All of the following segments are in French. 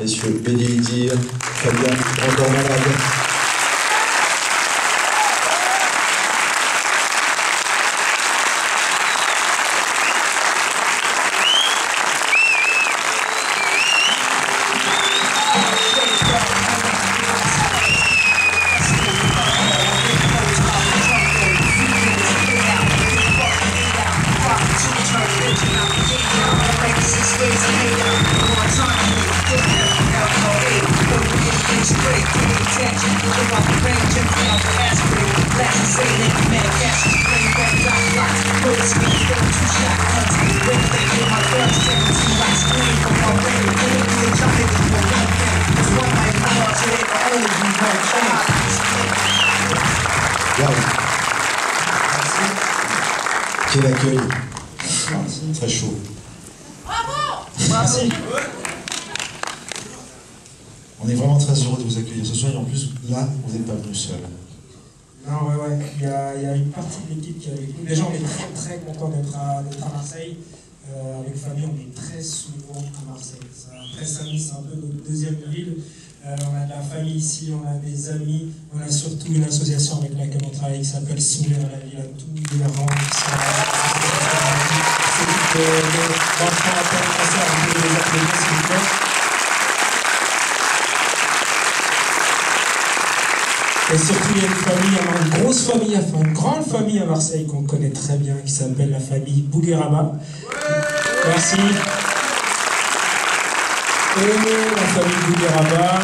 messieurs Bénédicte, Fabien, encore malade. Quel accueil. Très chaud. Bravo. Merci. On est vraiment très heureux de vous accueillir ce soir et en plus, là, vous n'êtes pas venu seul. Non, ouais. Il y a une partie de l'équipe qui est avec nous. Déjà, on est très très content d'être à Marseille. Avec famille, on est très souvent à Marseille. Après Saint-Denis, c'est un peu notre deuxième ville. On a de la famille ici, on a des amis. On a surtout une association avec laquelle on travaille qui s'appelle Sourire à la ville. Tous les rangs qui sont là. C'est d'enfants à peine français, vous pouvez les applaudir s'il vous plaît. Et surtout, il y a une famille, une grosse famille, enfin une grande famille à Marseille qu'on connaît très bien, qui s'appelle la famille Bougueraba. Merci. Et la famille Bougueraba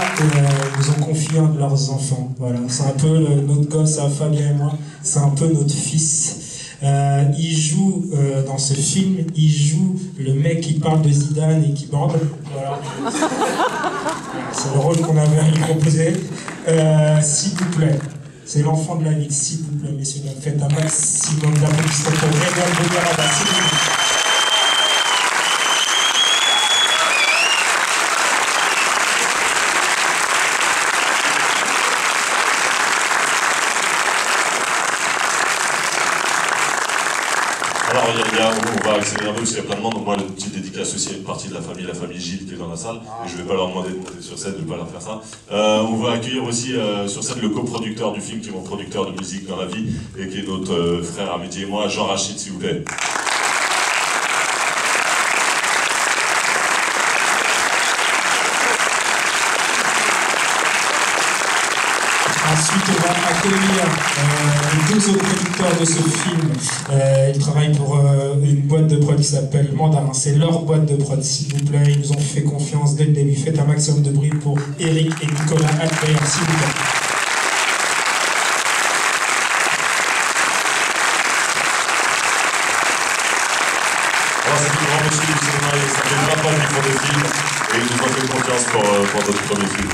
nous ont confié un de leurs enfants. Voilà, c'est un peu notre gosse, Fabien et moi, c'est un peu notre fils. Il joue dans ce film, il joue le mec qui parle de Zidane et qui bande. Voilà. C'est le rôle qu'on avait à lui proposer. S'il vous plaît, c'est l'enfant de la ville, s'il vous plaît, messieurs, faites un maximum d'applaudissements pour Régal Bougueraba, s'il vous plaît. Alors, on va accélérer un peu parce qu'il y a plein de monde. Donc moi, le petit dédicace aussi à une partie de la famille Gilles qui est dans la salle. Et je ne vais pas leur demander de monter sur scène, je ne vais pas leur faire ça. On va accueillir aussi sur scène le coproducteur du film, qui est mon producteur de musique dans la vie, et qui est notre frère Amitié et moi, Jean Rachid, s'il vous plaît. Ensuite, on va accueillir deux autres producteurs de ce film. Ils travaillent pour une boîte de prod qui s'appelle Mandarin. C'est leur boîte de prod, s'il vous plaît. Ils nous ont fait confiance dès le début. Faites un maximum de bruit pour Eric et Nicolas Albert, s'il vous plaît. Alors, c'est le grand monsieur du cinéma, ça fait 20 ans qu'ils font des films, et ils nous ont fait confiance pour notre premier film.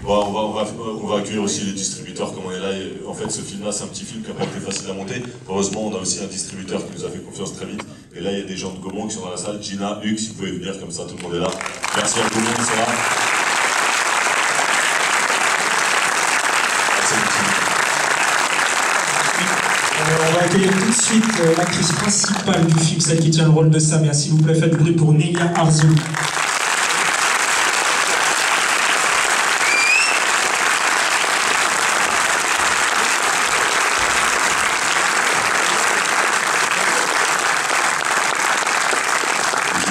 On va accueillir aussi les distributeurs comme on est là. Et en fait, ce film-là, c'est un petit film qui n'a pas été facile à monter. Heureusement, on a aussi un distributeur qui nous a fait confiance très vite. Et là, il y a des gens de Gaumont qui sont dans la salle. Gina, Hugues, si vous pouvez venir, comme ça, tout le monde est là. Merci à Gaumont, ils sont là. On va accueillir tout de suite l'actrice principale du film, celle qui tient le rôle de Samia. S'il vous plaît, faites du bruit pour Nelia Arzou.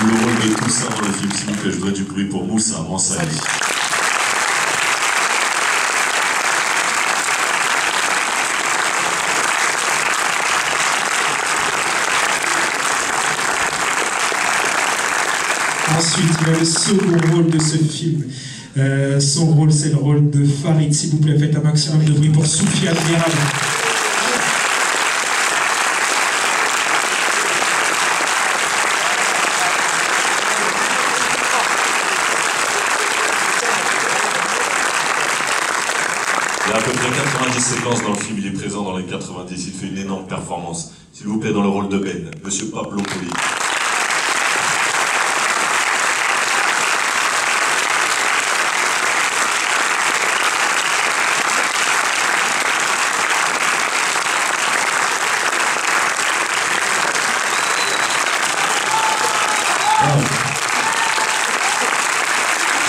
Le rôle de Toussaint dans le film, s'il vous plaît, je voudrais du bruit pour Moussa Mansali. Ensuite, il a le second rôle de ce film. Son rôle, c'est le rôle de Farid. S'il vous plaît, faites un maximum de bruit pour Soufiane Merab. Il y a à peu près 90 séquences dans le film, il est présent dans les 90, il fait une énorme performance. S'il vous plaît, dans le rôle de Ben, Monsieur Pablo Poli.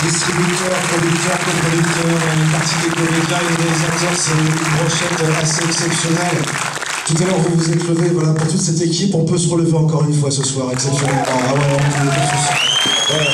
Distributeurs, producteurs, coproducteurs, une partie des comédiens et des réalisateurs, c'est une brochette assez exceptionnelle. Tout à l'heure, vous vous êtes levé, voilà, pour toute cette équipe, on peut se relever encore une fois ce soir, exceptionnellement. Ah ouais, on peut, pas de souci. Voilà.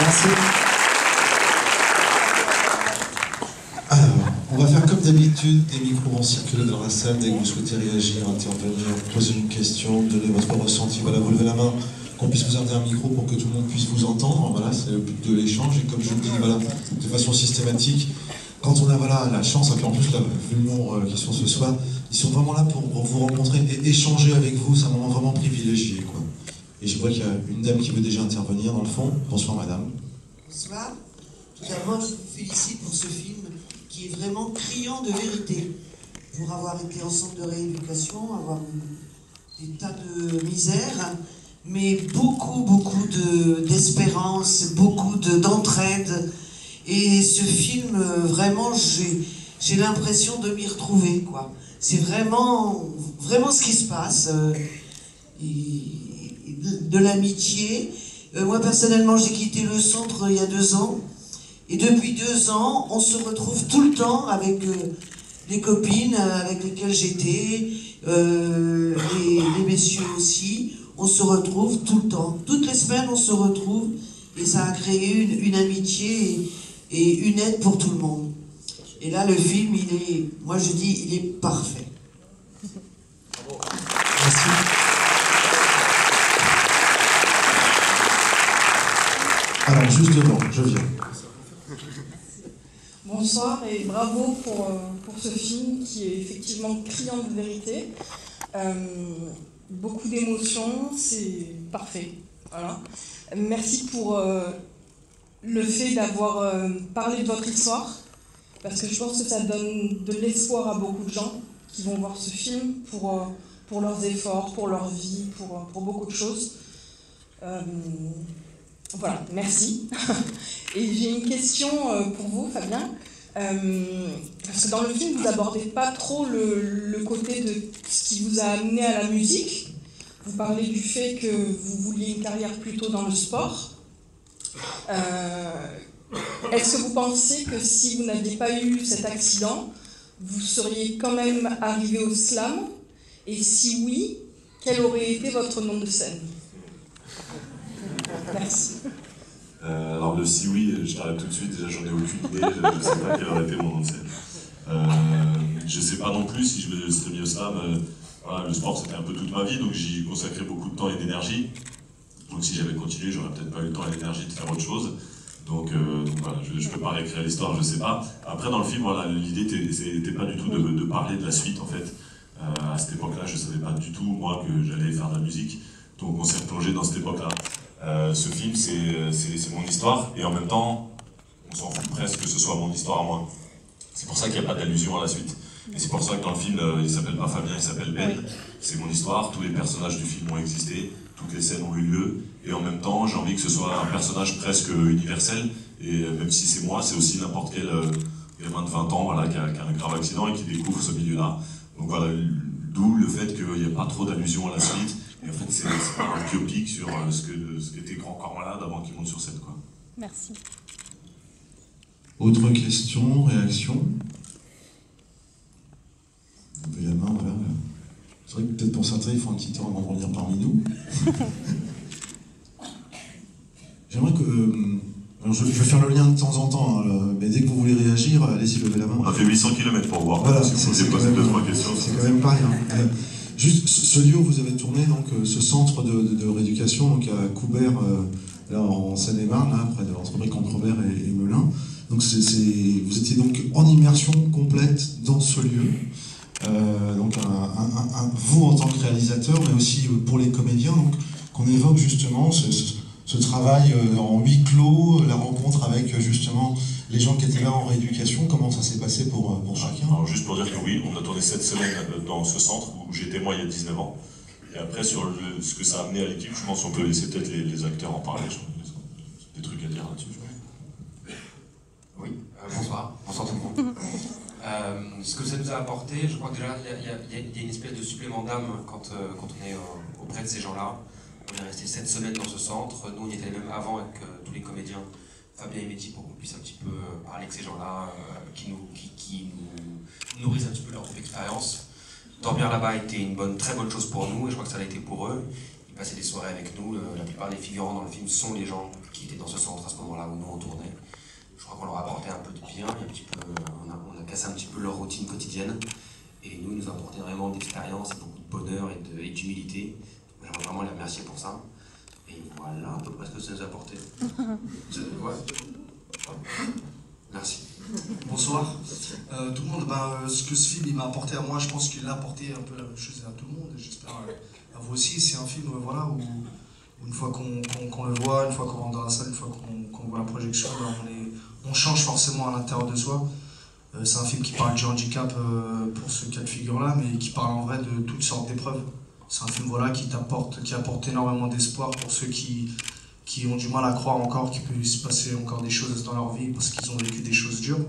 Merci. Alors, on va faire comme d'habitude, des micros vont circuler dans la salle. Dès que vous souhaitez réagir, intervenir, poser une question, donner votre ressenti, voilà, vous levez la main, qu'on puisse vous amener un micro pour que tout le monde puisse vous entendre. Voilà, c'est le but de l'échange. Et comme je le dis, voilà, de façon systématique, quand on a voilà, la chance, et puis en plus, là, vu le nombre qui sont ce soir, ils sont vraiment là pour vous rencontrer et échanger avec vous. C'est un moment vraiment privilégié, quoi. Et je vois qu'il y a une dame qui veut déjà intervenir dans le fond. Bonsoir madame. Bonsoir. Tout d'abord, je vous félicite pour ce film qui est vraiment criant de vérité. Pour avoir été en centre de rééducation, avoir des tas de misères, mais beaucoup d'espérance, beaucoup d'entraide. Et ce film, vraiment, j'ai l'impression de m'y retrouver, quoi. C'est vraiment ce qui se passe. De l'amitié. Moi personnellement j'ai quitté le centre il y a 2 ans et depuis 2 ans on se retrouve tout le temps avec les copines avec lesquelles j'étais et les messieurs aussi. On se retrouve tout le temps, toutes les semaines on se retrouve et ça a créé une amitié et une aide pour tout le monde. Et là le film moi je dis il est parfait. Merci. Alors, juste devant, je viens. Bonsoir et bravo pour ce film qui est effectivement criant de vérité. Beaucoup d'émotions, c'est parfait. Voilà. Merci pour le fait d'avoir parlé de votre histoire, parce que je pense que ça donne de l'espoir à beaucoup de gens qui vont voir ce film pour leurs efforts, pour leur vie, pour beaucoup de choses. Voilà, merci. Et j'ai une question pour vous, Fabien. Parce que dans le film, vous n'abordez pas trop le côté de ce qui vous a amené à la musique. Vous parlez du fait que vous vouliez une carrière plutôt dans le sport. Est-ce que vous pensez que si vous n'aviez pas eu cet accident, vous seriez quand même arrivé au slam? Et si oui, quel aurait été votre nom de scène? Merci. Alors le si oui, je t'arrête tout de suite, déjà j'en ai aucune idée, je ne sais pas quel aurait été mon nom de scène. Je ne sais pas non plus si je me serais mis au slam. Voilà, le sport c'était un peu toute ma vie, donc j'y consacrais beaucoup de temps et d'énergie. Donc si j'avais continué, j'aurais peut-être pas eu le temps et l'énergie de faire autre chose. Donc voilà, je ne peux pas réécrire l'histoire, je ne sais pas. Après dans le film, voilà, l'idée n'était pas du tout de parler de la suite en fait. À cette époque-là, je ne savais pas du tout moi que j'allais faire de la musique. Donc on s'est replongé dans cette époque-là. Ce film, c'est mon histoire, et en même temps, on s'en fout presque que ce soit mon histoire à moi. C'est pour ça qu'il n'y a pas d'allusion à la suite. Et c'est pour ça que dans le film, il s'appelle pas Fabien, il s'appelle Ben. C'est mon histoire, tous les personnages du film ont existé, toutes les scènes ont eu lieu, et en même temps, j'ai envie que ce soit un personnage presque universel, et même si c'est moi, c'est aussi n'importe quel gamin de 20 ans voilà, qui a un grave accident et qui découvre ce milieu-là. Donc voilà, d'où le fait qu'il n'y ait pas trop d'allusion à la suite. Et en fait, c'est pas un biopic sur ce qu'était Grand Corps Malade avant qu'il monte sur scène, quoi. Merci. Autre question, réaction? Vous levez la main, voilà. C'est vrai que peut-être pour certains, il faut un petit temps avant de revenir parmi nous. J'aimerais que... alors je vais faire le lien de temps en temps, hein, mais dès que vous voulez réagir, allez-y, levez la main. On a fait 800 km pour voir. Voilà, si vous avez posé 2-3 questions. C'est quand même pas rien. Juste, ce lieu où vous avez tourné, donc, ce centre de rééducation, donc à Coubert, là en Seine-et-Marne, là, près de entre Brécambre-Robert et Melun. Donc vous étiez donc en immersion complète dans ce lieu. Donc vous en tant que réalisateur, mais aussi pour les comédiens, donc qu'on évoque justement ce ce travail en huis clos, la rencontre avec justement les gens qui étaient là en rééducation, comment ça s'est passé pour chacun? Alors juste pour dire que oui, on a tourné 7 semaines dans ce centre où j'étais moi il y a 19 ans. Et après sur ce que ça a amené à l'équipe, je pense qu'on peut laisser peut-être les acteurs en parler, des trucs à dire là-dessus. Oui, bonsoir tout le monde. Ce que ça nous a apporté, je crois que déjà il y a une espèce de supplément d'âme quand on est auprès de ces gens-là. On est resté 7 semaines dans ce centre, nous on y était même avant avec tous les comédiens, Fabien et Mehdi, pour qu'on puisse un petit peu parler avec ces gens-là, qui nous nourrissent un petit peu leur expérience. Dormir là-bas a été une très bonne chose pour nous, et je crois que ça l'a été pour eux. Ils passaient des soirées avec nous, la plupart des figurants dans le film sont les gens qui étaient dans ce centre à ce moment-là où nous on tournait. Je crois qu'on leur a apporté un peu de bien, on a cassé un petit peu leur routine quotidienne, et nous a apporté vraiment d'expérience, beaucoup de bonheur et d'humilité. J'aimerais vraiment les remercier pour ça. Et voilà à peu près ce que ça nous a apporté. Ouais. Merci. Bonsoir. Tout le monde, ce que ce film il m'a apporté à moi, je pense qu'il l'a apporté un peu la même chose à tout le monde, j'espère à vous aussi. C'est un film voilà, où une fois qu'on le voit, une fois qu'on rentre dans la salle, une fois qu'on voit la projection, on change forcément à l'intérieur de soi. C'est un film qui parle du handicap pour ce cas de figure-là, mais qui parle en vrai de toutes sortes d'épreuves. C'est un film voilà, qui apporte énormément d'espoir pour ceux qui ont du mal à croire encore qu'il peut se passer encore des choses dans leur vie parce qu'ils ont vécu des choses dures.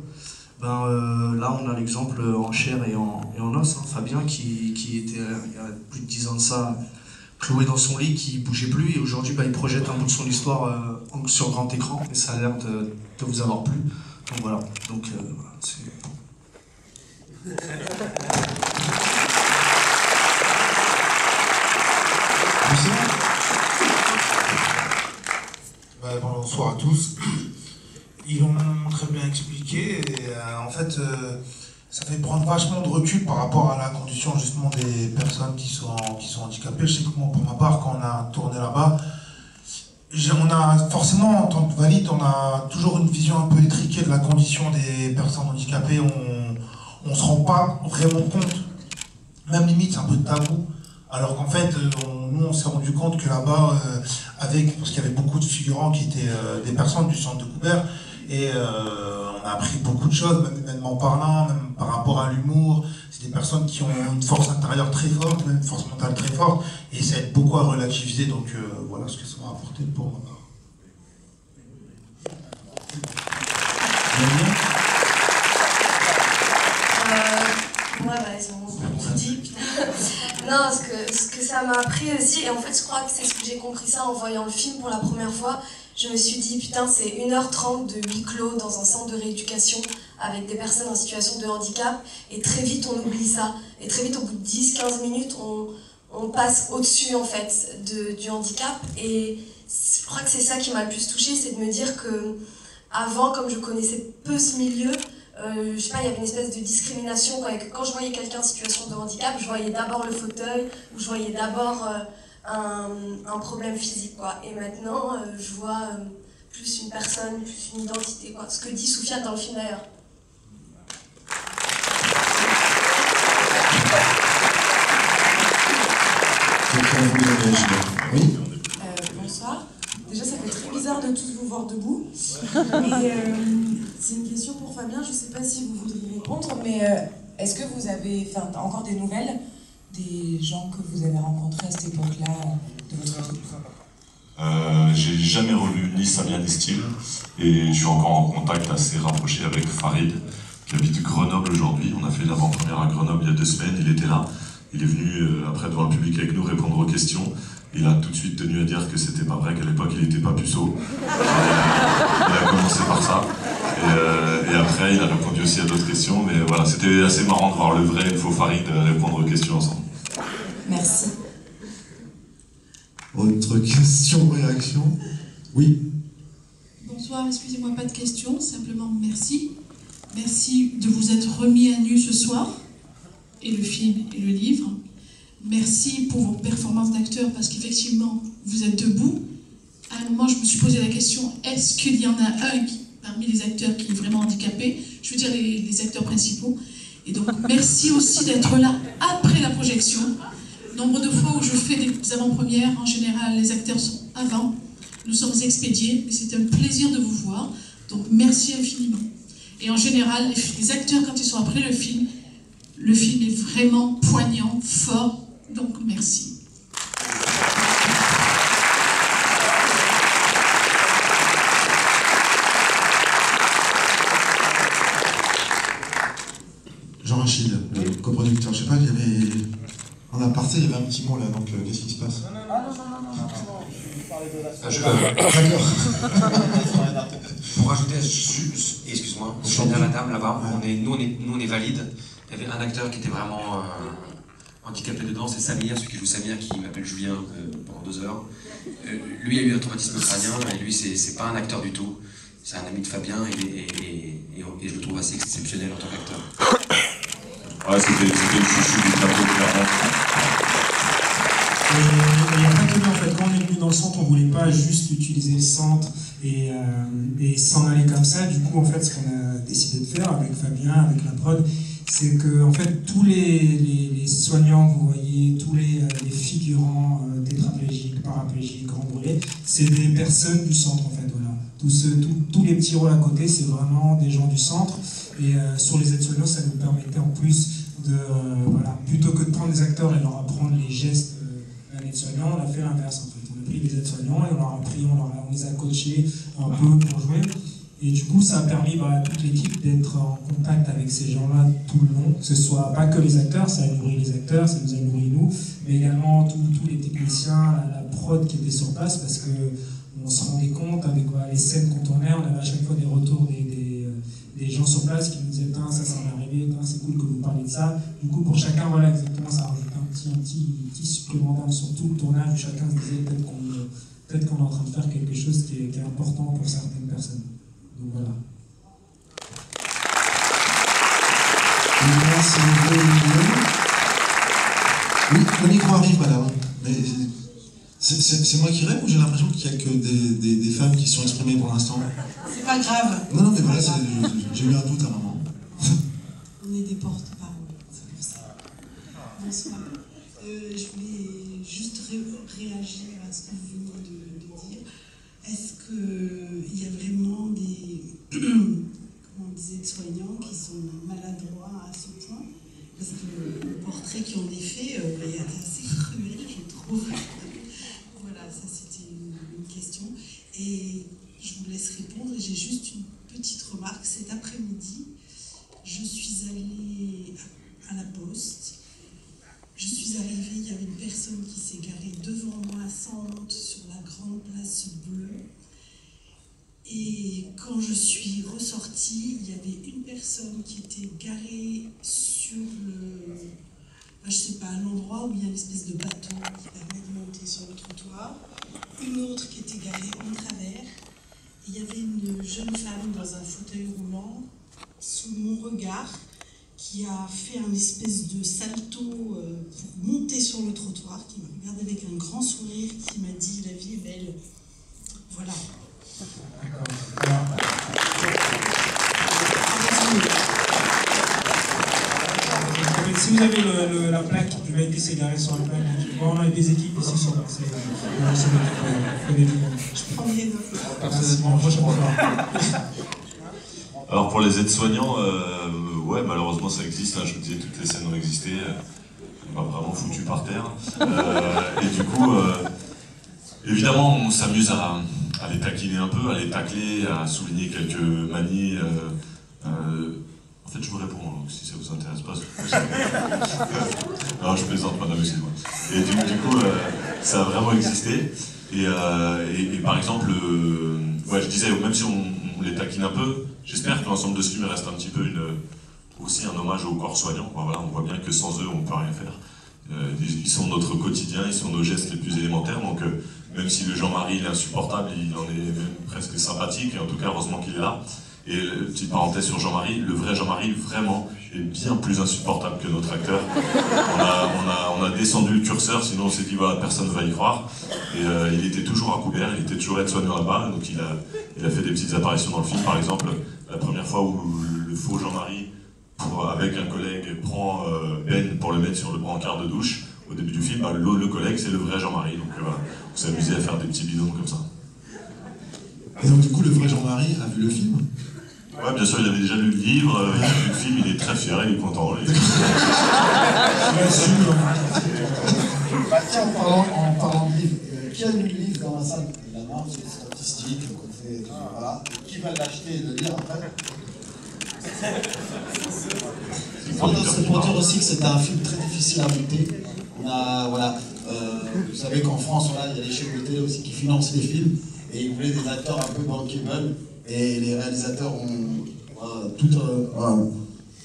Là, on a l'exemple en chair et en os, hein, Fabien, qui était, il y a plus de 10 ans de ça, cloué dans son lit, qui bougeait plus, et aujourd'hui, il projette un bout de son histoire sur grand écran, et ça a l'air de vous avoir plu. Donc voilà, c'est... Bonsoir à tous. Ils l'ont très bien expliqué et en fait ça fait prendre vachement de recul par rapport à la condition justement des personnes qui sont handicapées. Je sais que moi pour ma part quand on a tourné là-bas, on a forcément en tant que valide on a toujours une vision un peu étriquée de la condition des personnes handicapées. On se rend pas vraiment compte, même limite c'est un peu tabou. Alors qu'en fait, nous on s'est rendu compte que là-bas, parce qu'il y avait beaucoup de figurants qui étaient des personnes du centre de Coubert, et on a appris beaucoup de choses, même humainement parlant, même par rapport à l'humour. C'est des personnes qui ont une force intérieure très forte, même une force mentale très forte, et ça aide beaucoup à relativiser, donc voilà ce que ça m'a apporté pour moi. Ils ont tout dit, putain. Non, ce que ça m'a appris aussi, et en fait je crois que c'est ce que j'ai compris ça en voyant le film pour la première fois, je me suis dit putain c'est 1h30 de huis clos dans un centre de rééducation avec des personnes en situation de handicap, et très vite on oublie ça, et très vite au bout de 10-15 minutes on passe au-dessus en fait du handicap, et je crois que c'est ça qui m'a le plus touchée, c'est de me dire que avant, comme je connaissais peu ce milieu, je sais pas, il y avait une espèce de discrimination quand je voyais quelqu'un en situation de handicap, je voyais d'abord le fauteuil, ou je voyais d'abord un problème physique, quoi. Et maintenant, je vois plus une personne, plus une identité, quoi. Ce que dit Soufiane dans le film d'ailleurs. Oui. Bonsoir. Déjà, ça fait très bizarre de tous vous voir debout. Et c'est une question pour Fabien, je ne sais pas si vous voudriez répondre, mais est-ce que vous avez encore des nouvelles des gens que vous avez rencontrés à cette époque-là de votre vie? J'ai jamais revu ni Samia ni Steve, et je suis encore en contact assez rapproché avec Farid, qui habite Grenoble aujourd'hui. On a fait l'avant-première à Grenoble il y a 2 semaines, il était là. Il est venu après devant le public avec nous répondre aux questions. Il a tout de suite tenu à dire que c'était pas vrai, qu'à l'époque il n'était pas puceau. Il a commencé par ça. Et après il a répondu aussi à d'autres questions. Mais voilà, c'était assez marrant de voir le vrai et le faux Farid répondre aux questions ensemble. Merci. Autre question, réaction? Oui. Bonsoir, excusez-moi, pas de questions, simplement merci. Merci de vous être remis à nu ce soir, et le film et le livre. Merci pour vos performances d'acteurs, parce qu'effectivement, vous êtes debout. À un moment, je me suis posé la question, est-ce qu'il y en a un parmi les acteurs qui est vraiment handicapé? Je veux dire les acteurs principaux. Et donc, merci aussi d'être là après la projection. Nombre de fois où je fais des avant-premières, en général, les acteurs sont avant. nous sommes expédiés, mais c'est un plaisir de vous voir. Donc merci infiniment. Et en général, les acteurs, quand ils sont après le film est vraiment poignant, fort, donc merci. Jean-Rachid, le coproducteur, je sais pas, il y avait... En aparté, il y avait un petit mot là, donc qu'est-ce qui se passe? D'accord. Pour rajouter, excuse-moi, je suis derrière la table là-bas, nous on est valide. Il y avait un acteur qui était vraiment handicapé dedans, c'est Samir, celui qui joue Samir, qui m'appelle Julien pendant 2 heures. Lui a eu un traumatisme crânien, et lui c'est pas un acteur du tout. C'est un ami de Fabien, et je le trouve assez exceptionnel en tant qu'acteur. Ouais, c'était le chouchou du plateau, clairement. Il n'y a pas que lui, en fait. Quand on est venu dans le centre, on ne voulait pas juste utiliser le centre et s'en aller comme ça. Du coup, en fait, ce qu'on a décidé de faire avec Fabien, avec la prod, c'est que en fait, tous les soignants que vous voyez, tous les figurants tétraplégiques, paraplégiques, grands brûlés, c'est des personnes du centre, en fait. Voilà. Tous les petits rôles à côté, c'est vraiment des gens du centre. Et sur les aides-soignants, ça nous permettait en plus de, voilà, plutôt que de prendre des acteurs et leur apprendre les gestes d'un aide-soignant, on a fait l'inverse en fait. On a pris des aides-soignants et on les a coachés un peu pour jouer. Et du coup, ça a permis à toute l'équipe d'être en contact avec ces gens-là tout le long, que ce soit pas que les acteurs, ça a nourri les acteurs, ça nous a nourri nous, mais également tous les techniciens, la prod qui était sur place, parce que on se rendait compte avec les scènes qu'on tournait, on avait à chaque fois des retours des gens sur place qui nous disaient « ça m'est arrivé, c'est cool que vous parliez de ça ». Du coup, pour chacun, voilà, exactement, ça rajoute un petit supplément d'âme sur tout le tournage où chacun se disait peut-être qu'on est en train de faire quelque chose qui est important pour certaines personnes. Donc voilà. Oui, le micro arrive, madame. Mais c'est moi qui rêve ou j'ai l'impression qu'il n'y a que des femmes qui sont exprimées pour l'instant? C'est pas grave. Non, mais voilà, j'ai eu un doute à un moment. On est des porte-parole, c'est pour ça. Bonsoir. Je voulais juste réagir à ce que vous venez de dire. Est-ce qu'il y a vraiment des soignants qui sont maladroits à ce point? Parce que le portrait qu'ils ont fait est assez cruel, je trouve. Voilà, ça c'était une question. Et je vous laisse répondre. J'ai juste une petite remarque. Cet après-midi, je suis allée à la poste. Je suis arrivée, il y avait une personne qui s'est garée devant moi sans honte sur la grande place bleue. Et quand je suis ressortie, il y avait une personne qui était garée sur je sais pas, un endroit où il y a une espèce de bateau qui permet de monter sur le trottoir. Une autre qui était garée en travers. Et il y avait une jeune femme dans un fauteuil roulant, sous mon regard, qui a fait un espèce de salto pour monter sur le trottoir, qui m'a regardé avec un grand sourire, qui m'a dit « La vie est belle ». Voilà. Si vous avez la plaque, je vais essayer d'arrêter sur la plaque. On a des équipes ici sur la Je prends des notes. Personnellement, prochaine fois. Alors pour les aides-soignants, ouais, malheureusement ça existe, hein, je vous disais, toutes les scènes ont existé, on m'a vraiment foutu par terre. Et du coup, évidemment, on s'amuse à les taquiner un peu, à les tacler, à souligner quelques manies. En fait, je vous réponds, donc si ça vous intéresse pas, non, je plaisante, madame, excusez-moi. Et du coup, ça a vraiment existé. Et par exemple, ouais, je disais, même si on les taquine un peu, j'espère que l'ensemble de ce film reste un petit peu aussi un hommage aux corps soignants. Voilà, on voit bien que sans eux, on ne peut rien faire. Ils sont notre quotidien, ils sont nos gestes les plus élémentaires. Donc, même si le Jean-Marie il est insupportable, il en est même presque sympathique, et en tout cas, heureusement qu'il est là. Et petite parenthèse sur Jean-Marie, le vrai Jean-Marie, vraiment, est bien plus insupportable que notre acteur. On a descendu le curseur, sinon on s'est dit, voilà, personne ne va y croire. Et il était toujours à couvert, il était toujours aide-soignant là-bas, donc il a fait des petites apparitions dans le film. Par exemple, la première fois où le faux Jean-Marie, avec un collègue, prend Ben pour le mettre sur le brancard de douche, au début du film, le collègue, c'est le vrai Jean-Marie. Donc voilà, on s'est amusé à faire des petits bidons comme ça. Et donc du coup, le vrai Jean-Marie a vu le film? Ouais, bien sûr, il avait déjà lu le livre, il a vu le film, il est très fier, il est content. Bah tiens, en parlant de livre, qui a lu le livre dans la salle? La marque, c'est statistique, le côté, voilà. Qui va l'acheter et le lire après? C'est pour dire aussi que c'était un film très difficile à monter. On a, voilà, vous savez qu'en France, voilà, il y a des chaînes de télé aussi qui financent les films, et ils voulaient des acteurs un peu bankable, et les réalisateurs ont tout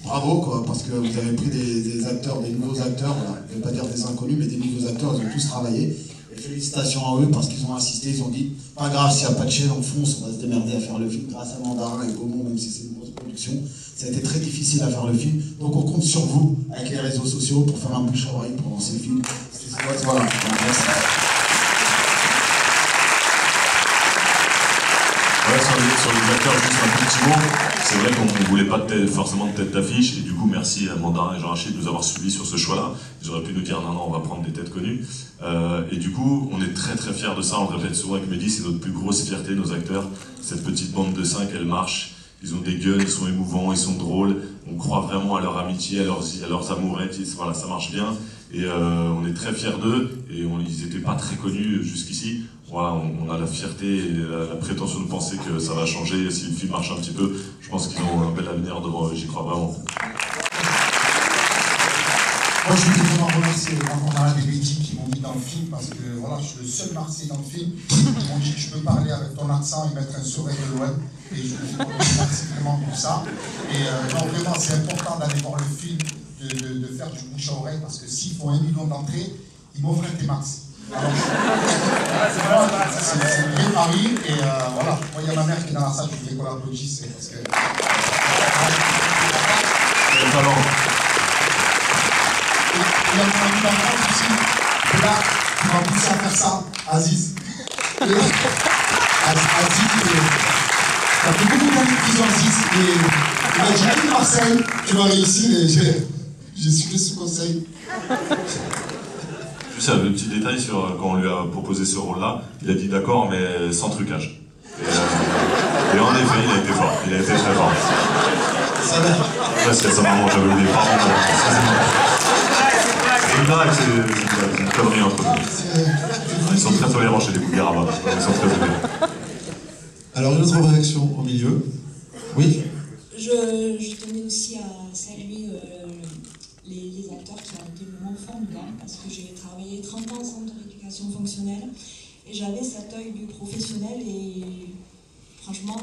bravo, quoi, parce que vous avez pris des acteurs, des nouveaux acteurs, voilà, je ne vais pas dire des inconnus, mais des nouveaux acteurs, ils ont tous travaillé. Et félicitations à eux parce qu'ils ont insisté, ils ont dit pas grave, s'il n'y a pas de chaîne, on fonce, on va se démerder à faire le film grâce à Mandarin et Gaumont, même si c'est une grosse production. Ça a été très difficile à faire le film, donc on compte sur vous, avec les réseaux sociaux, pour faire un bouche à oreille pour lancer le film. Voilà, merci. Ouais, sur les acteurs, juste un petit mot. C'est vrai qu'on ne voulait pas forcément de tête d'affiche, et du coup, merci à Mandarin et Jean-Rachid de nous avoir suivis sur ce choix-là. Ils auraient pu nous dire non, on va prendre des têtes connues. Et du coup, on est très très fiers de ça. On le répète souvent avec Mehdi, c'est notre plus grosse fierté, nos acteurs. Cette petite bande de 5, elle marche. Ils ont des guns, ils sont émouvants, ils sont drôles. On croit vraiment à leur amitié, à leurs amourettes. Voilà, ça marche bien. Et on est très fiers d'eux. Et ils n'étaient pas très connus jusqu'ici. Voilà, on a la fierté et la prétention de penser que ça va changer si le film marche un petit peu. Je pense qu'ils ont un bel avenir devant eux, j'y crois vraiment. Moi, je voulais vraiment remercier Mandarin et Mehdi qui m'ont mis dans le film parce que voilà, je suis le seul Marseillais dans le film. Ils m'ont dit que je peux parler avec ton accent et mettre un sourire de l'OM. Et je vous remercie vraiment pour ça. Et non, vraiment, c'est important d'aller voir le film, de faire du bouche à oreille parce que s'ils font 1 million d'entrées, ils m'offrent un T-Max. Alors, c'est un vrai pari et voilà, moi il y a ma mère qui est dans la salle, je voulais qu'on l'applaudisse parce que... Le talent. Il y a mon ami aussi, là, qui m'a poussé à faire ça, Aziz. Aziz, ça fait beaucoup d'années qu'ils ont Aziz et il m'a dit, allez Marseille, tu vas réussir et j'ai suivi ce conseil. Juste un petit détail sur quand on lui a proposé ce rôle-là, il a dit d'accord, mais sans trucage. Et en effet, il a été fort, il a été très fort. Ça va. Parce que sa maman, j'avais oublié, pardon, excusez-moi. C'est une blague, c'est une connerie entre eux. Ils sont très tolérants chez les Bougueraba, ils sont très ouverts. Alors, une autre réaction au milieu. Oui? Je tenais aussi à saluer les acteurs qui ont été vraiment formidables parce que j'ai travaillé 30 ans au centre de rééducation fonctionnelle et j'avais cet œil du professionnel et franchement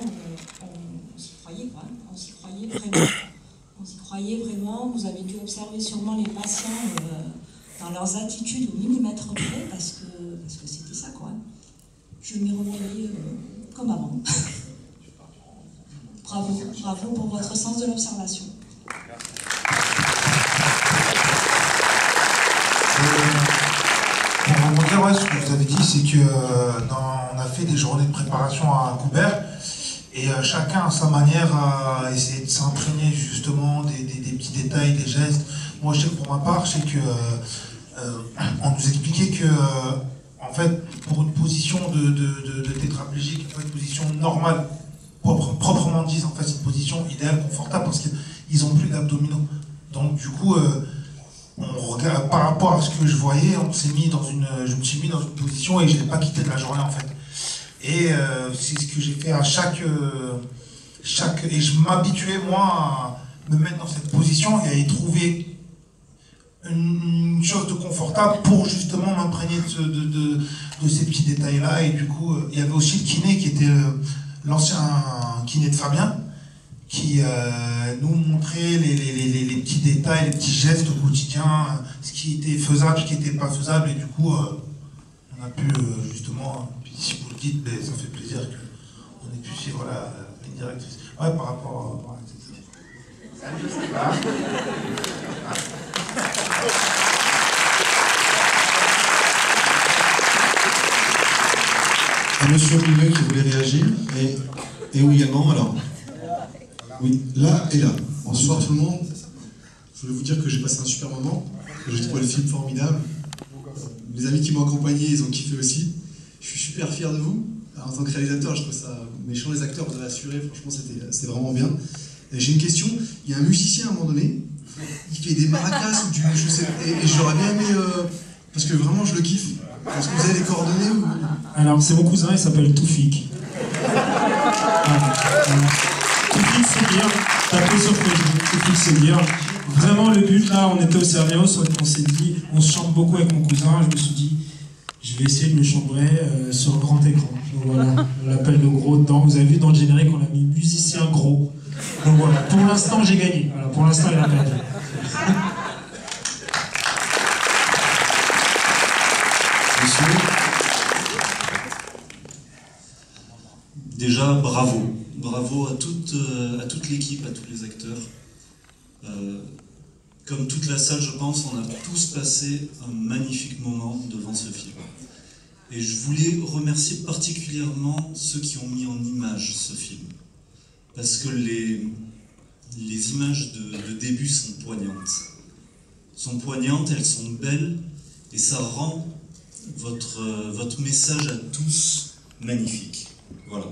on s'y croyait quoi, on s'y croyait vraiment. On s'y croyait vraiment, vous avez dû observer sûrement les patients dans leurs attitudes au millimètre près parce que c'était ça quoi. Je m'y revoyais comme avant. Bravo, bravo pour votre sens de l'observation. Pour rebondir, ouais, ce que vous avez dit, c'est que on a fait des journées de préparation à Coubert et chacun à sa manière a essayé de s'imprégner justement des petits détails, des gestes. Moi, je sais que pour ma part, je sais que on nous expliquait que en fait, pour une position de tétraplégique, une position normale, proprement dit, en fait, c'est une position idéale, confortable, parce qu'ils n'ont plus d'abdominaux. Donc, du coup, on regarde, par rapport à ce que je voyais, je me suis mis dans une position et je n'ai pas quitté de la journée, en fait. Et c'est ce que j'ai fait à chaque et je m'habituais, moi, à me mettre dans cette position et à y trouver une chose de confortable pour justement m'imprégner de ces petits détails-là. Et du coup, il y avait aussi le kiné qui était l'ancien kiné de Fabien, qui nous montrait les petits détails, les petits gestes au quotidien, ce qui était faisable, ce qui n'était pas faisable. Et du coup, on a pu justement, si vous le dites, ça fait plaisir qu'on ait pu suivre la ligne directrice. Ouais, par rapport à... Un monsieur au milieu qui voulait réagir, et où également, alors. Oui, là et là. Bonsoir tout le monde. Je voulais vous dire que j'ai passé un super moment, que j'ai trouvé le film formidable. Les amis qui m'ont accompagné, ils ont kiffé aussi. Je suis super fier de vous. en tant que réalisateur, je trouve ça méchant. Les acteurs, vous avez assuré, franchement, c'était vraiment bien. J'ai une question. Il y a un musicien à un moment donné, il fait des maracas ou je sais, et j'aurais bien aimé, parce que vraiment, je le kiffe. Est-ce que vous avez les coordonnées ou... Alors, c'est mon cousin, il s'appelle Toufik. Toufik, c'est dire, tapez sur Facebook, Toufik, c'est dire. Vraiment, le but, là, on était au Cernios, on s'est dit, on se chante beaucoup avec mon cousin, je me suis dit, je vais essayer de le chambrer sur le grand écran. Donc voilà, on l'appelle le gros dedans. Vous avez vu dans le générique, on a mis musicien gros. Donc voilà, pour l'instant, j'ai gagné. Voilà, pour l'instant, il a perdu. Monsieur, déjà, bravo. Bravo à toute l'équipe, à tous les acteurs. Comme toute la salle, je pense, on a tous passé un magnifique moment devant ce film. Et je voulais remercier particulièrement ceux qui ont mis en image ce film. Parce que les images de début sont poignantes. Elles sont belles, et ça rend votre message à tous magnifique. Voilà.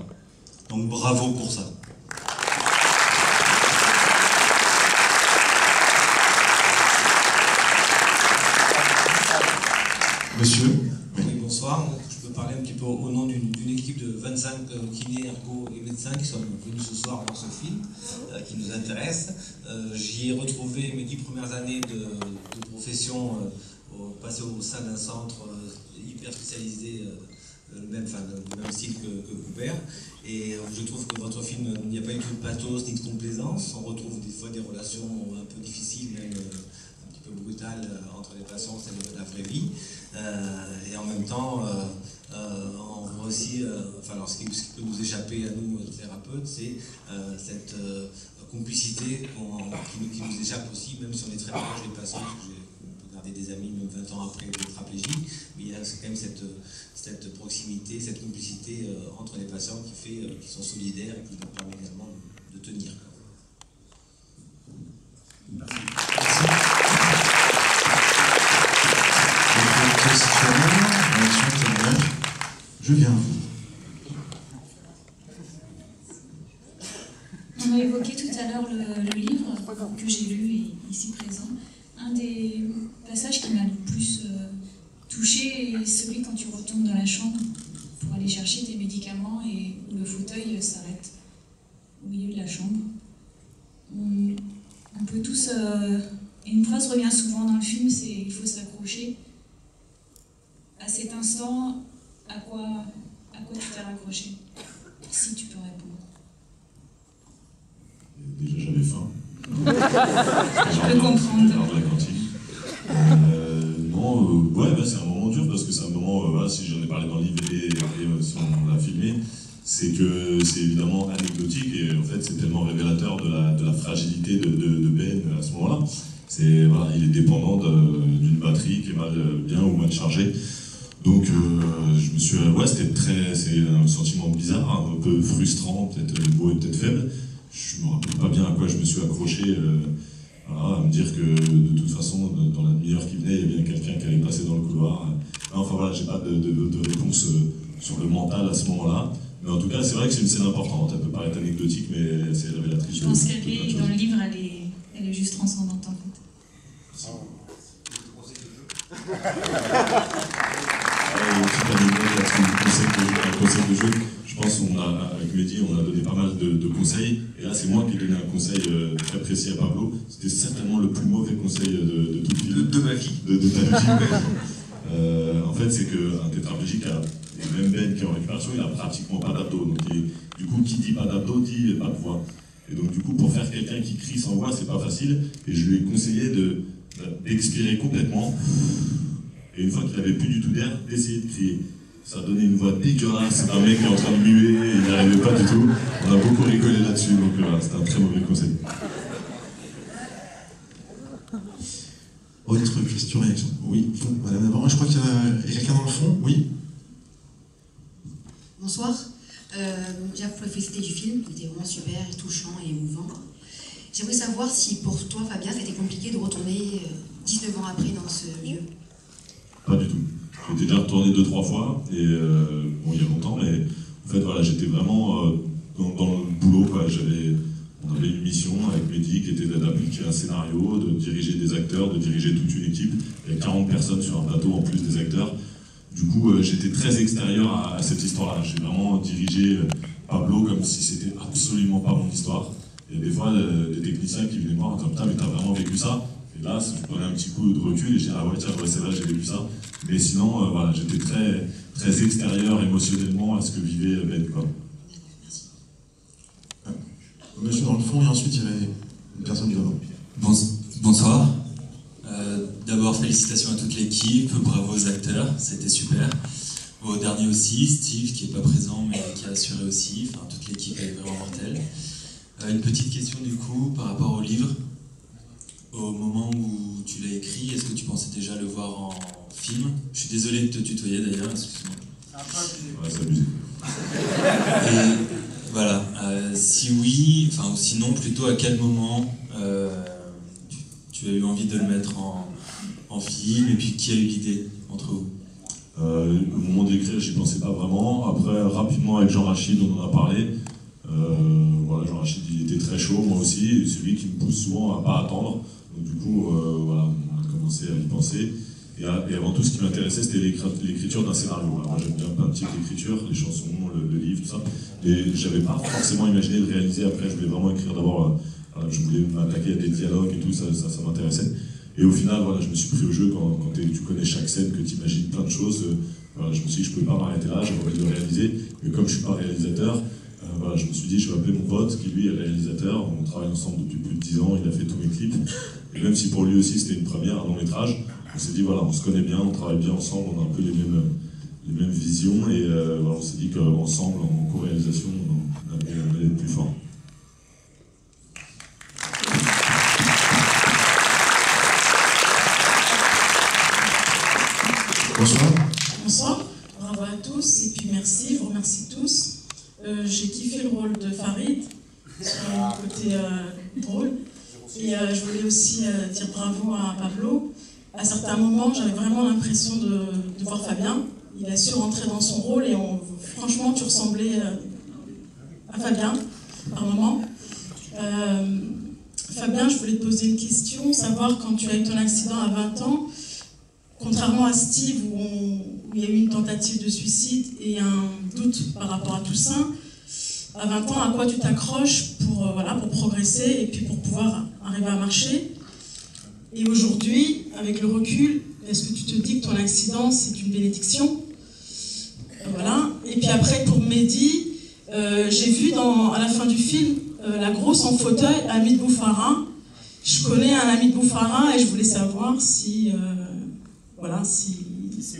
Donc bravo pour ça. Monsieur. Oui, bonsoir. Je peux parler un petit peu au nom d'une équipe de 25 kinés, ergo et médecins qui sont venus ce soir voir ce film, qui nous intéresse. J'y ai retrouvé mes 10 premières années de profession passées au sein d'un centre hyper spécialisé, du même style que Coubert. Et je trouve que votre film, il n'y a pas eu tout de pathos ni de complaisance. On retrouve des fois des relations un peu difficiles, même un petit peu brutales entre les patients, c'est la vraie vie. Et en même temps, on voit aussi, ce qui peut nous échapper à nous, thérapeutes, c'est cette complicité qui nous échappe aussi, même si on est très proche des patients, parce que on peut garder des amis même 20 ans après une tétraplégie, mais il y a quand même cette proximité, cette complicité entre les patients qui sont solidaires et qui nous permet également de tenir. Merci. Je viens à vous. On a évoqué tout à l'heure le livre que j'ai lu et ici présent. Un des passages qui m'a le plus touché est celui quand tu retournes dans la chambre pour aller chercher tes médicaments et où le fauteuil s'arrête au milieu de la chambre. On peut tous... une phrase revient souvent dans le film, c'est « il faut s'accrocher ». À cet instant, à quoi tu t'es raccroché? Si tu peux répondre. Déjà j'avais faim. Je peux comprendre. De la cantine. C'est un moment dur parce que c'est un moment, si j'en ai parlé dans le livre et si on l'a filmé, c'est que c'est évidemment anecdotique et en fait c'est tellement révélateur de la fragilité de Ben à ce moment-là. Il est dépendant d'une batterie qui est bien ou mal chargée. Donc je me suis, c'est un sentiment bizarre, un peu frustrant, peut-être beau et peut-être faible. Je me rappelle pas bien à quoi je me suis accroché, à me dire que de toute façon, dans la demi-heure qui venait, il y a bien quelqu'un qui allait passer dans le couloir. J'ai pas de réponse sur le mental à ce moment-là. Mais en tout cas, c'est vrai que c'est une scène importante. Elle peut paraître anecdotique, mais c'est révélatrice. Je pense qu'elle est, dans le livre, elle est juste transcendante en fait. Un conseil de jeu, je pense qu'avec Mehdi, on a donné pas mal de conseils. Et là, c'est moi qui ai donné un conseil très précis à Pablo. C'était certainement le plus mauvais conseil de tout le film. De ma vie. De ta vie. En fait, c'est qu'un tétraplégique, et même Ben qui est en récupération, il a pratiquement pas d'abdos. Donc, du coup, qui dit pas d'abdos dit pas de voix. Et donc, du coup, pour faire quelqu'un qui crie sans voix, c'est pas facile. Et je lui ai conseillé d'expirer complètement. Et une fois qu'il n'avait plus du tout d'air, d'essayer de crier. Ça donnait une voix dégueulasse, un mec qui est en train de muer, il n'y arrivait pas du tout. On a beaucoup rigolé là-dessus, donc c'était un très mauvais conseil. Autre question, réaction? Oui, madame Navarro, je crois qu'il y a quelqu'un dans le fond, oui. Bonsoir. Déjà, pour féliciter du film, il était vraiment super, touchant et émouvant. J'aimerais savoir si pour toi, Fabien, c'était compliqué de retourner 19 ans après dans ce lieu. Pas du tout. J'étais déjà retourné 2-3 fois, et il y a longtemps, mais En fait, voilà, j'étais vraiment dans le boulot, quoi. On avait une mission avec Mehdi qui était d'appliquer un scénario, de diriger des acteurs, de diriger toute une équipe. Il y a 40 personnes sur un plateau en plus des acteurs. Du coup, j'étais très extérieur à cette histoire-là. J'ai vraiment dirigé Pablo comme si c'était absolument pas mon histoire. Il y a des fois des techniciens qui venaient me voir en disant putain, mais t'as vraiment vécu ça? Et là, je prenais un petit coup de recul et je dis ah ouais, tiens, ouais, c'est vrai, j'ai vécu ça. Mais sinon, voilà, j'étais très, très extérieur émotionnellement à ce que vivait Ben, quoi. Monsieur dans le fond, et ensuite il y avait une personne du devant. Bonsoir. D'abord, félicitations à toute l'équipe, bravo aux acteurs, c'était super. Au dernier aussi, Steve qui n'est pas présent mais qui a assuré aussi, enfin toute l'équipe est vraiment mortelle. Une petite question du coup par rapport au livre. Au moment où tu l'as écrit, est-ce que tu pensais déjà le voir en film? Je suis désolé de te tutoyer d'ailleurs, excuse-moi. Ouais, c'est abusé. Et voilà, si oui, enfin ou sinon plutôt à quel moment tu as eu envie de le mettre en film et puis qui a eu l'idée entre vous? Au moment d'écrire, j'y pensais pas vraiment. Après, rapidement avec Jean Rachid, on en a parlé. Voilà, Jean Rachid, il était très chaud, moi aussi, c'est lui qui me pousse souvent à pas attendre. Donc du coup, voilà, on a commencé à y penser. Et avant tout, ce qui m'intéressait, c'était l'écriture d'un scénario. Alors, moi, j'aime bien plein de types d'écriture, les chansons, le livre, tout ça. Et j'avais pas forcément imaginé de réaliser après. Je voulais vraiment écrire d'abord. Je voulais m'attaquer à des dialogues et tout, ça m'intéressait. Et au final, voilà, je me suis pris au jeu quand tu connais chaque scène, que tu imagines plein de choses. Voilà, je me suis dit, je ne pouvais pas m'arrêter là, j'avais envie de le réaliser. Mais comme je ne suis pas réalisateur, voilà, je me suis dit, je vais appeler mon pote, qui lui est réalisateur. On travaille ensemble depuis plus de 10 ans, il a fait tous mes clips. Et même si pour lui aussi c'était une première, un long métrage, on s'est dit, voilà, on se connaît bien, on travaille bien ensemble, on a un peu les mêmes visions. Et voilà, on s'est dit qu'ensemble, en co-réalisation, on allait être plus fort. Bonsoir. Bonsoir, bravo à tous et puis merci, je vous remercie tous. J'ai kiffé le rôle de Farid, sur le côté drôle. Et je voulais aussi dire bravo à Pablo. À certains moments, j'avais vraiment l'impression de voir Fabien. Il a su rentrer dans son rôle et franchement, tu ressemblais à Fabien par moment. Fabien, je voulais te poser une question, savoir quand tu as eu ton accident à 20 ans, contrairement à Steve où il y a eu une tentative de suicide et un doute par rapport à Toussaint, à 20 ans, à quoi tu t'accroches pour progresser et puis pour pouvoir arriver à marcher? Et aujourd'hui, avec le recul, est-ce que tu te dis que ton accident, c'est une bénédiction? Voilà. Et puis après, pour Mehdi, j'ai vu à la fin du film, la grosse en fauteuil, Hamid Boufarin. Je connais un Hamid Boufarin et je voulais savoir si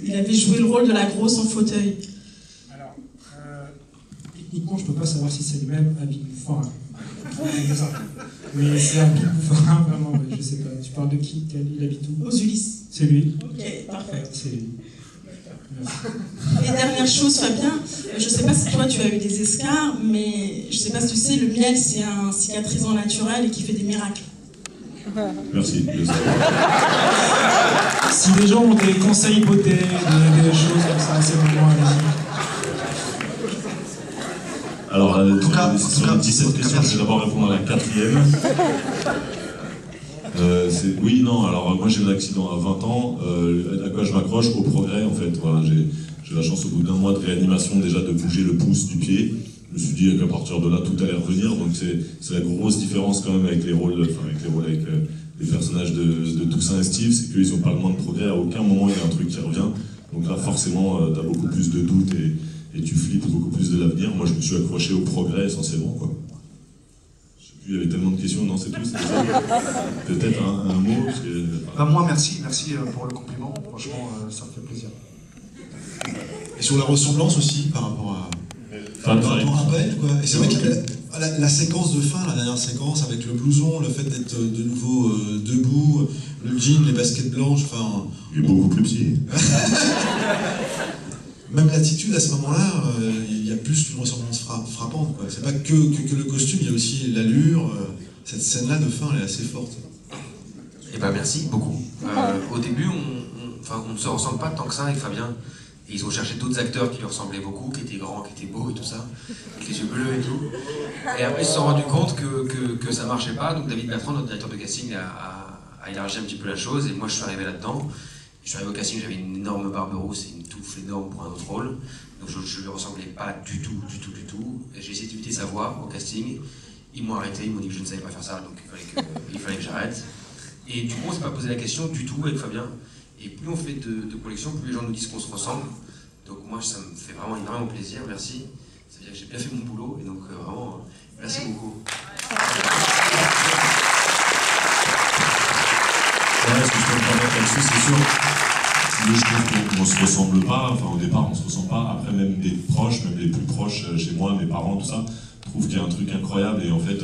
il avait joué le rôle de la grosse en fauteuil. Alors, techniquement, je peux pas savoir si c'est le même Hamid Boufarin. Mais c'est Hamid Boufarin, vraiment, je sais pas. Tu parles de qui? Il habite où? Aux Ulysses. C'est lui? Ok, parfait. C'est lui. Et dernière chose, Fabien, je sais pas si toi tu as eu des escarres, mais je sais pas si tu sais, le miel c'est un cicatrisant naturel et qui fait des miracles. Merci. Si les gens ont des conseils beauté, des choses comme ça, c'est vraiment allez-y. Alors, sur les 17 questions, je vais d'abord répondre à la 4e. Oui, non, alors moi j'ai eu l'accident à 20 ans, à quoi je m'accroche? Au progrès en fait. Voilà, j'ai la chance au bout d'un mois de réanimation déjà de bouger le pouce du pied. Je me suis dit qu'à partir de là tout allait revenir, donc c'est la grosse différence quand même avec les rôles, avec les personnages de Toussaint et Steve, c'est qu'ils n'ont pas le moins de progrès, à aucun moment il y a un truc qui revient. Donc là forcément t'as beaucoup plus de doutes et tu flippes beaucoup plus de l'avenir. Moi je me suis accroché au progrès essentiellement quoi. Il y avait tellement de questions, non c'est tout, c'est ça. Peut-être un mot parce que... Moi merci pour le compliment, franchement ça me fait plaisir. Et sur la ressemblance aussi par rapport à Ben, quoi. Et c'est vrai que la séquence de fin, la dernière séquence avec le blouson, le fait d'être de nouveau debout, le jean, les baskets blanches, enfin... Il est beaucoup plus petit. Même l'attitude à ce moment-là, il y a plus qu'une ressemblance frappante. C'est pas que le costume, il y a aussi l'allure. Cette scène-là de fin, elle est assez forte. Eh ben merci beaucoup. Au début, on ne se ressemble pas tant que ça avec Fabien. Et ils ont cherché d'autres acteurs qui lui ressemblaient beaucoup, qui étaient grands, qui étaient beaux et tout ça, avec les yeux bleus et tout. Et après, ils se sont rendus compte que ça marchait pas. Donc David Bertrand, notre directeur de casting, a élargi un petit peu la chose. Et moi, je suis arrivé là-dedans. Je suis arrivé au casting, j'avais une énorme barbe rousse et une touffe énorme pour un autre rôle. Donc je lui ressemblais pas du tout. Et j'ai essayé d'imiter sa voix au casting. Ils m'ont arrêté, ils m'ont dit que je ne savais pas faire ça, donc il fallait que j'arrête. Et du coup, on s'est pas posé la question du tout avec Fabien. Et plus on fait de collections, plus les gens nous disent qu'on se ressemble. Donc moi, ça me fait vraiment énormément plaisir, merci. Ça veut dire que j'ai bien fait mon boulot, et donc vraiment, merci beaucoup. Ouais, ce que je peux me permettre là-dessus, c'est sûr. Moi, je trouve qu'on ne se ressemble pas. Enfin, au départ, on ne se ressemble pas. Après, même des proches, même les plus proches chez moi, mes parents, tout ça, trouvent qu'il y a un truc incroyable. Et en fait,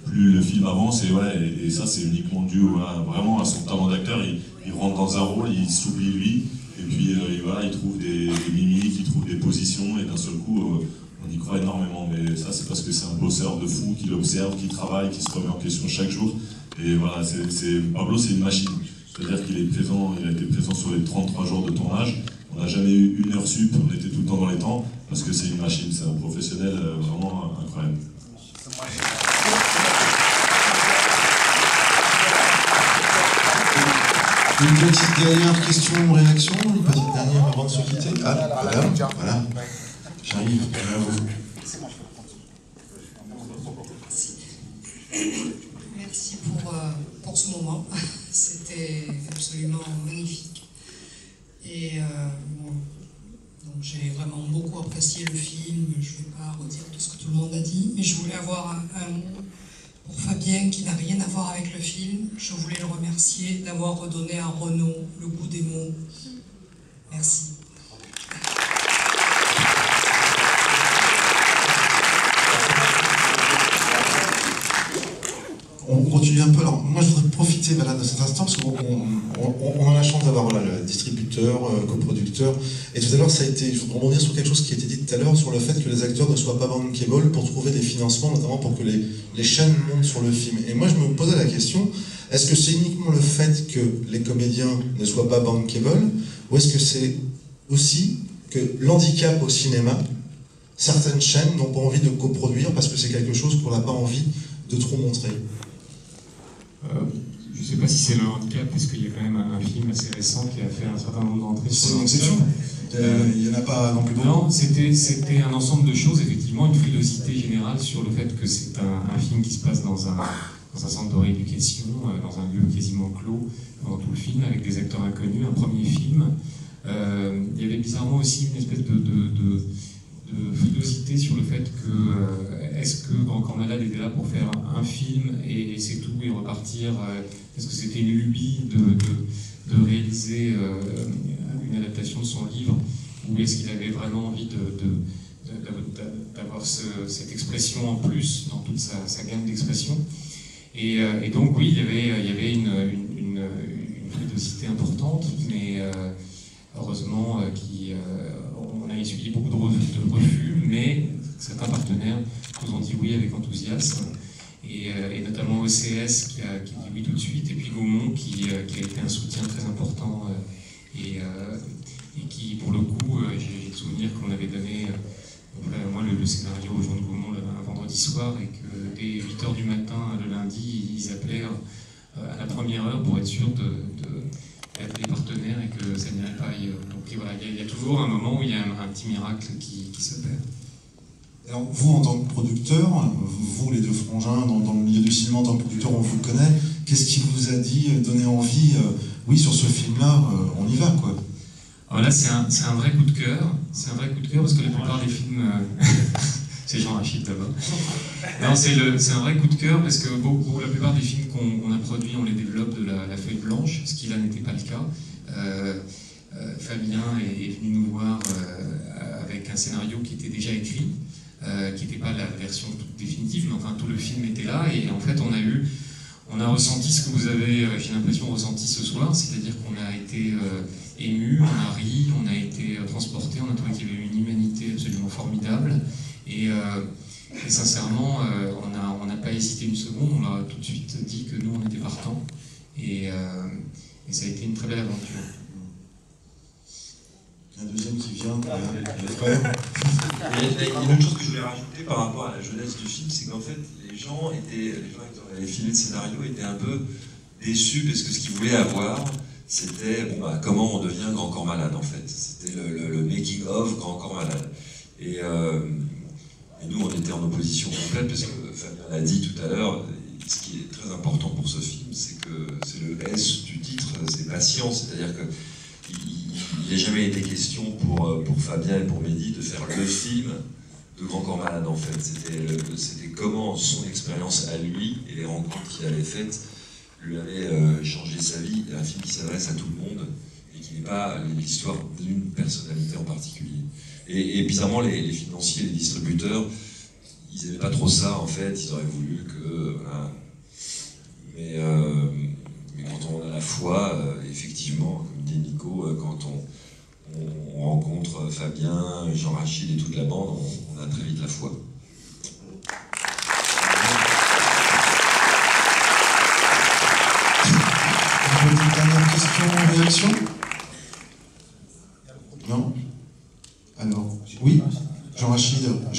plus le film avance, et ça, c'est uniquement dû vraiment à son talent d'acteur. Il rentre dans un rôle, il s'oublie lui, et puis il trouve des mimiques, il trouve des positions, et d'un seul coup, on y croit énormément. Mais ça, c'est parce que c'est un bosseur de fou qui l'observe, qui travaille, qui se remet en question chaque jour. Et voilà, Pablo, c'est une machine. C'est-à-dire qu'il est présent, il a été présent sur les 33 jours de tournage. On n'a jamais eu une heure sup, on était tout le temps dans les temps, parce que c'est une machine, c'est un professionnel vraiment incroyable. Une petite dernière question ou réaction, une petite dernière avant de se quitter. Ah, voilà. J'arrive, à vous. Merci pour ce moment. C'était absolument magnifique. Et donc j'ai vraiment beaucoup apprécié le film. Je ne vais pas redire tout ce que tout le monde a dit, mais je voulais avoir un mot pour Fabien qui n'a rien à voir avec le film. Je voulais le remercier d'avoir redonné à Renaud le goût des mots. Merci. On continue un peu. Alors, moi, je voudrais profiter de cet instant parce qu'on a la chance d'avoir le distributeur, coproducteur. Et tout à l'heure, je voudrais rebondir sur quelque chose qui a été dit tout à l'heure sur le fait que les acteurs ne soient pas bankable pour trouver des financements, notamment pour que les chaînes montent sur le film. Et moi, je me posais la question, est-ce que c'est uniquement le fait que les comédiens ne soient pas bankable, ou est-ce que c'est aussi que l'handicap au cinéma, certaines chaînes n'ont pas envie de coproduire parce que c'est quelque chose qu'on n'a pas envie de trop montrer? Je ne sais pas si c'est le handicap, parce qu'il y a quand même un film assez récent qui a fait un certain nombre d'entrées. C'est une exception. Il n'y en a pas non plus beaucoup. Non, c'était un ensemble de choses, effectivement, une frilosité générale sur le fait que c'est un film qui se passe dans un centre de rééducation, dans un lieu quasiment clos, pendant tout le film, avec des acteurs inconnus, un premier film. Il y avait bizarrement aussi une espèce de frilosité sur le fait que est-ce que Grand Malade était là pour faire un film et c'est tout et repartir, est-ce que c'était une lubie de réaliser une adaptation de son livre, ou est-ce qu'il avait vraiment envie d'avoir cette expression en plus dans toute sa gamme d'expressions, et donc oui, il y avait une frilosité importante, mais heureusement on a essuyé beaucoup de refus, mais certains partenaires nous ont dit oui avec enthousiasme, et notamment OCS qui dit oui tout de suite, et puis Gaumont qui a été un soutien très important, et qui, pour le coup, j'ai le souvenir qu'on avait donné moi le scénario aux gens de Gaumont un vendredi soir, et que dès 8h du matin le lundi, ils appelaient à la première heure pour être sûrs d'être des partenaires et que ça n'irait pas ailleurs. Donc voilà, il y a toujours un moment où il y a un petit miracle qui s'opère. Alors vous, en tant que producteur, vous les deux frangins, dans le milieu du cinéma en tant que producteur, on vous connaît, qu'est-ce qui vous a dit, donné envie, oui, sur ce film-là, on y va, quoi? Alors là, c'est un vrai coup de cœur. C'est un vrai coup de cœur parce que la plupart des films... c'est Jean Rachid d'abord. Non, c'est un vrai coup de cœur parce que la plupart des films qu'on a produits, on les développe de la feuille blanche, ce qui là n'était pas le cas. Fabien est venu nous voir avec un scénario qui était déjà écrit, qui n'était pas la version toute définitive, mais enfin tout le film était là, et en fait on a ressenti ce que vous avez, j'ai l'impression, ressenti ce soir, c'est-à-dire qu'on a été ému, on a ri, on a été transporté, on a trouvé qu'il y avait une humanité absolument formidable, et sincèrement, on n'a pas hésité une seconde, on a tout de suite dit que nous on était partants, et ça a été une très belle aventure. Un deuxième qui Il y a une autre chose que je voulais rajouter par rapport à la jeunesse du film, c'est qu'en fait, les gens qui avaient filé le scénario étaient un peu déçus parce que ce qu'ils voulaient avoir, c'était comment on devient Grand Corps Malade en fait. C'était le making of Grand Corps Malade. Et nous, on était en opposition complète parce que Fabien l'a dit tout à l'heure. Ce qui est très important pour ce film, c'est que c'est le S du titre, c'est patience, c'est-à-dire que il n'a jamais été question pour Fabien et pour Mehdi de faire le film de Grand Corps Malade en fait. C'était comment son expérience à lui et les rencontres qu'il avait faites lui avaient changé sa vie. Un film qui s'adresse à tout le monde et qui n'est pas l'histoire d'une personnalité en particulier. Et bizarrement, les financiers, les distributeurs, ils n'aimaient pas trop ça en fait, ils auraient voulu que... Voilà. Mais quand on a la foi, effectivement, comme dit Nico, quand on rencontre Fabien, Jean-Rachid et toute la bande, on a très vite la foi. Une dernière question, réaction? Non? Alors, oui? Jean-Rachid, qui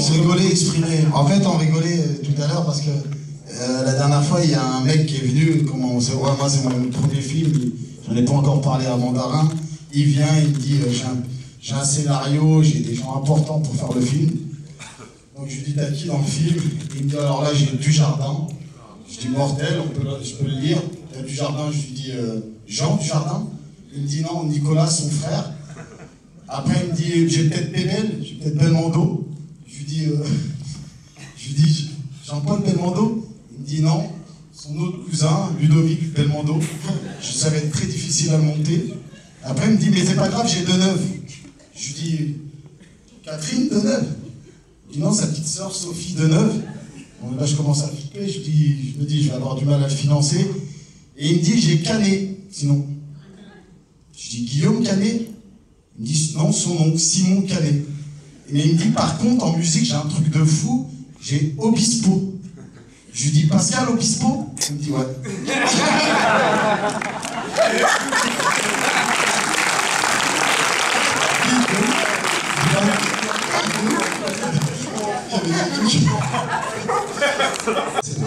se rigolait, exprimé. En fait, on rigolait tout à l'heure parce que la dernière fois, il y a un mec qui est venu, moi c'est mon premier film, j'en ai pas encore parlé à Mandarin. Il vient, il me dit j'ai un scénario, j'ai des gens importants pour faire le film. Donc je lui dis t'as qui dans le film? Il me dit alors là j'ai Dujardin. Je dis mortel, je peux le lire. T'as Dujardin, je lui dis Jean Dujardin. Il me dit non, Nicolas, son frère. Après, il me dit, j'ai peut-être Bébel, j'ai peut-être Belmondo. Je lui dis, Jean-Paul Belmondo. Il me dit non, son autre cousin, Ludovic Belmondo. Ça va être très difficile à monter. Après, il me dit, mais c'est pas grave, j'ai Deneuve. Je lui dis, Catherine Deneuve. Il dit non, sa petite sœur, Sophie Deneuve. Bon, là, je commence à flipper, je me dis, je vais avoir du mal à le financer. Et il me dit, j'ai Canet, sinon. Je dis, Guillaume Canet. Il me dit non, son nom, Simon Canet. Mais il me dit par contre, en musique, j'ai un truc de fou, j'ai Obispo. Je lui dis Pascal Obispo? Il me dit ouais.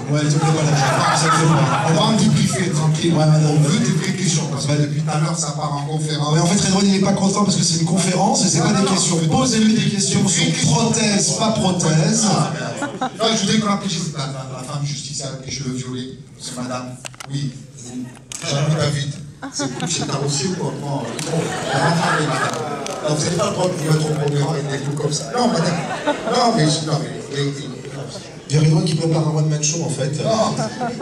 Ouais, s'il te plaît, voilà. On va en débriefer tranquille. Ouais, madame. On veut des vraies questions parce que depuis tout à l'heure ça part en conférence. Mais en fait, Redouane, il n'est pas content parce que c'est une conférence et c'est pas des questions. Posez-lui des questions sur prothèse, pas prothèse. Non, je voudrais qu'on applaudisse la femme justicière avec les cheveux violets. C'est madame. Oui. Jean-Louis David. C'est cool, c'est aussi ou quoi? Non, on va parler, madame. Alors, vous n'avez pas le droit de vous mettre au programme avec des trucs comme ça. Non, madame. Non, mais. Il y a Redouane qui prépare un one-man show en fait.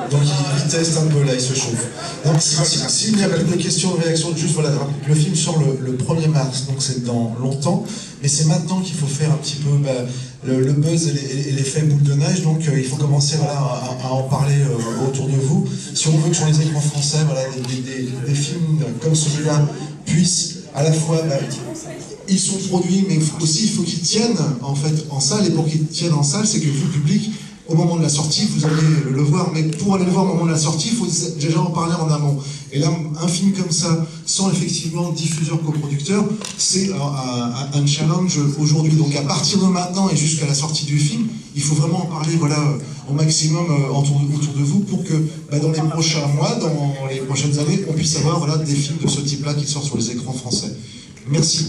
Donc il teste un peu là, il se chauffe. Donc s'il n'y a plus de questions ou de réactions, juste voilà, le film sort le 1er mars, donc c'est dans longtemps, mais c'est maintenant qu'il faut faire un petit peu le buzz et l'effet boule de neige, donc il faut commencer voilà, à en parler autour de vous. Si on veut que sur les écrans français, voilà, des films comme celui-là puissent à la fois... ils sont produits, mais aussi il faut qu'ils tiennent en fait en salle, et pour qu'ils tiennent en salle, c'est que vous, public, au moment de la sortie, vous allez le voir, mais pour aller le voir au moment de la sortie, il faut déjà en parler en amont. Et là, un film comme ça, sans effectivement diffuseur coproducteur, c'est un challenge aujourd'hui. Donc à partir de maintenant et jusqu'à la sortie du film, il faut vraiment en parler voilà, au maximum autour de vous pour que dans les prochains mois, dans les prochaines années, on puisse avoir voilà, des films de ce type-là qui sortent sur les écrans français. Merci.